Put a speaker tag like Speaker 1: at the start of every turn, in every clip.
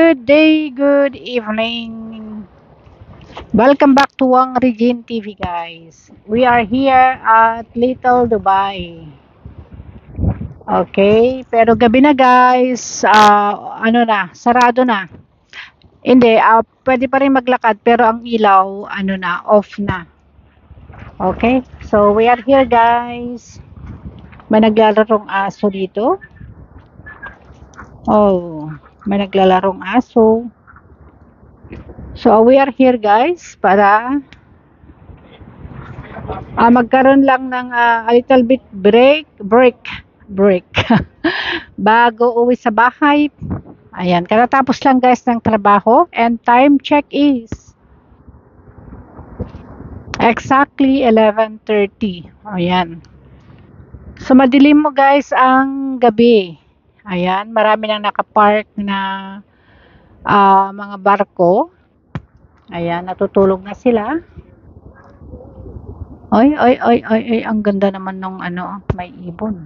Speaker 1: Good day, good evening. Welcome back to Wang Regine TV, guys. We are here at Little Dubai. Okay, pero gabi na, guys. Ano na, sarado na. Hindi, pwede pa rin maglakad pero ang ilaw, ano na, off na. Okay, so we are here, guys. May naglalarong aso dito. Oh, may naglalarong aso. So we are here, guys, para magkaroon lang ng a little bit break bago uwi sa bahay. Ayan, katatapos lang, guys, ng trabaho, and time check is exactly 11:30. Ayan. So madilim mo, guys, ang gabi. Ayan, marami nang nakapark na mga barko. Ayan, natutulog na sila. Ay, ang ganda naman nung may ibon.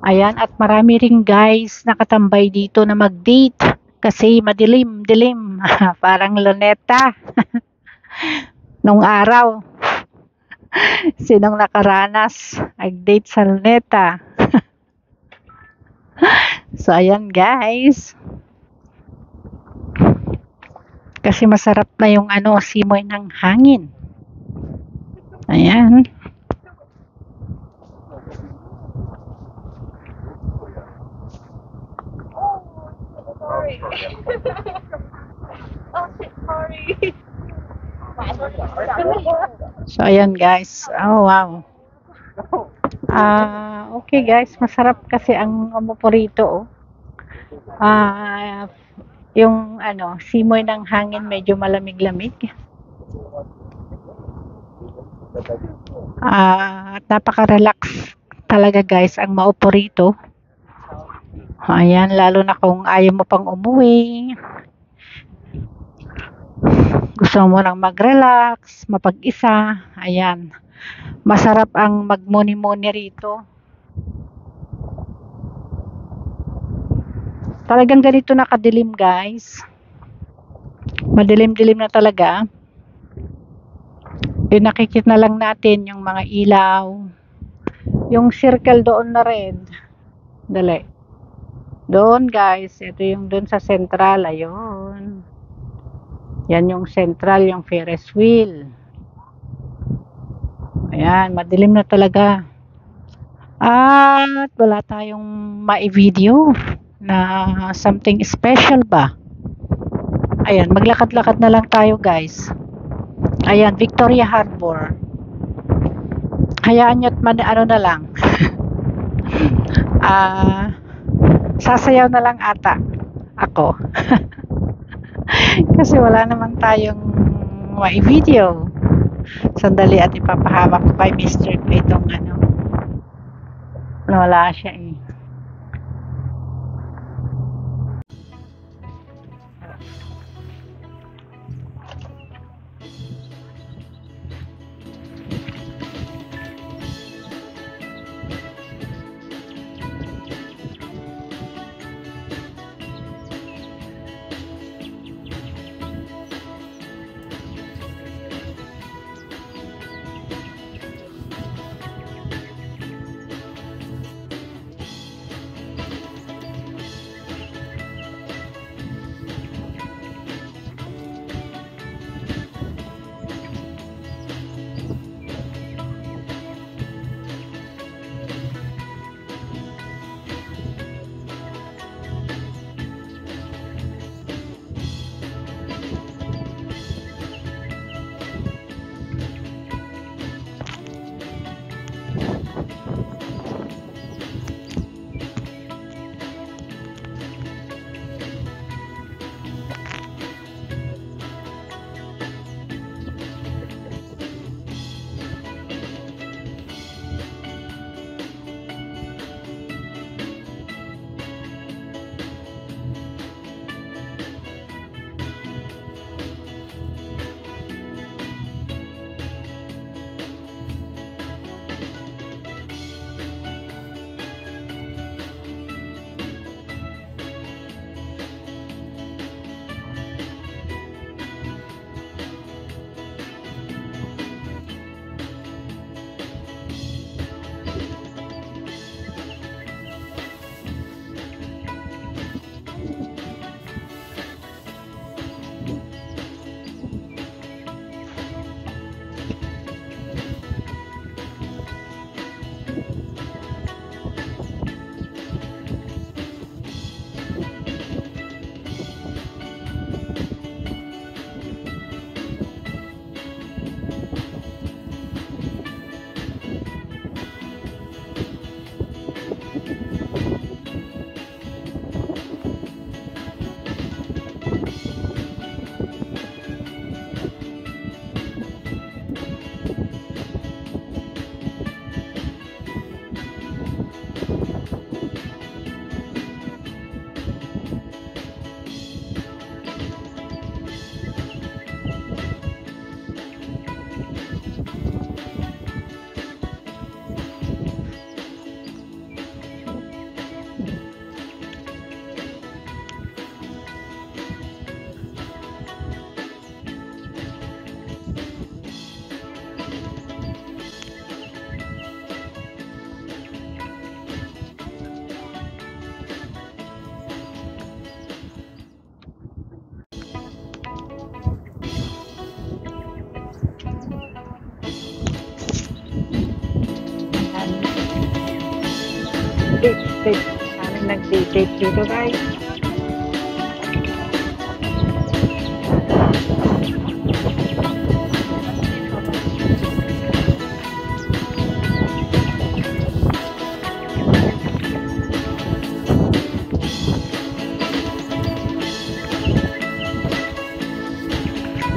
Speaker 1: Ayan, at marami ring, guys, nakatambay dito na mag-date kasi madilim. Parang luneta nung araw. Sinong nakaranas nag-date sa luneta? So, ayan, guys. Kasi masarap na yung simoy ng hangin. Ayan.
Speaker 2: Sorry. Oh, sorry.
Speaker 1: So, ayan, guys. Oh, wow. Okay, guys. Masarap kasi ang paborito. Yung simoy ng hangin, medyo malamig-lamig. At napaka-relax talaga, guys, ang maupo rito. Ayan, lalo na kung ayaw mo pang umuwi. Gusto mo lang mag-relax, mapag-isa. Ayan. Masarap ang magmuni-muni rito. Talagang ganito nakadilim, guys. Madilim-dilim na talaga. Nakikita na lang natin yung mga ilaw. Yung circle doon na red. Dali. Doon, guys. Ito yung doon sa central. Ayun. Yan yung central, yung Ferris wheel. Ayan, madilim na talaga. At wala tayong mai-video na something special ba. Ayan, maglakad-lakad na lang tayo, guys. Ayan, Victoria Harbor. Hayaan nyo't na lang. Sasayaw na lang ata ako. Kasi wala naman tayong mai-video. Sandali at ipapahawak ko kay Mr. Clay itong wala siya eh. Date. Maraming nag-date dito guys.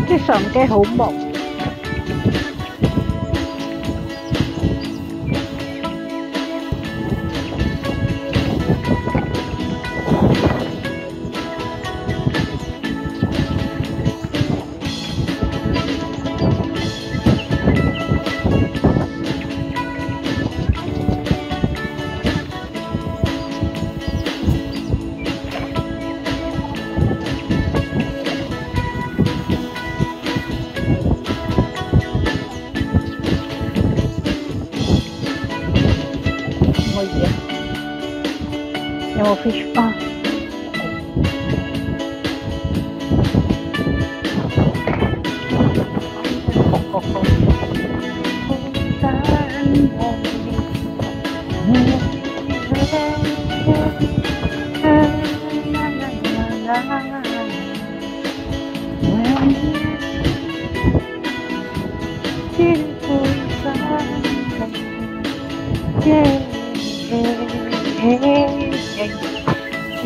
Speaker 1: Cái sầm cái hữu một. Ngồi gì vậy? No fish pa.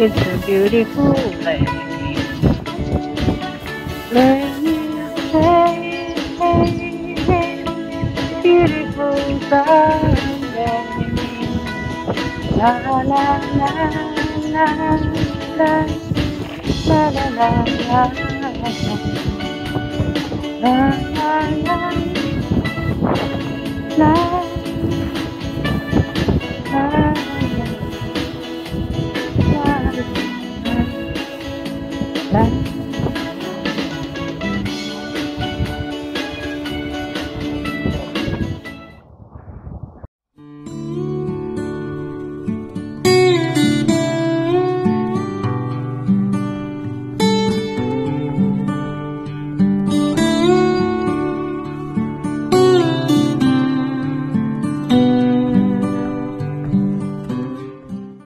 Speaker 1: It's a beautiful lady. Beautiful Sunday. La la la la la la la la la la la la la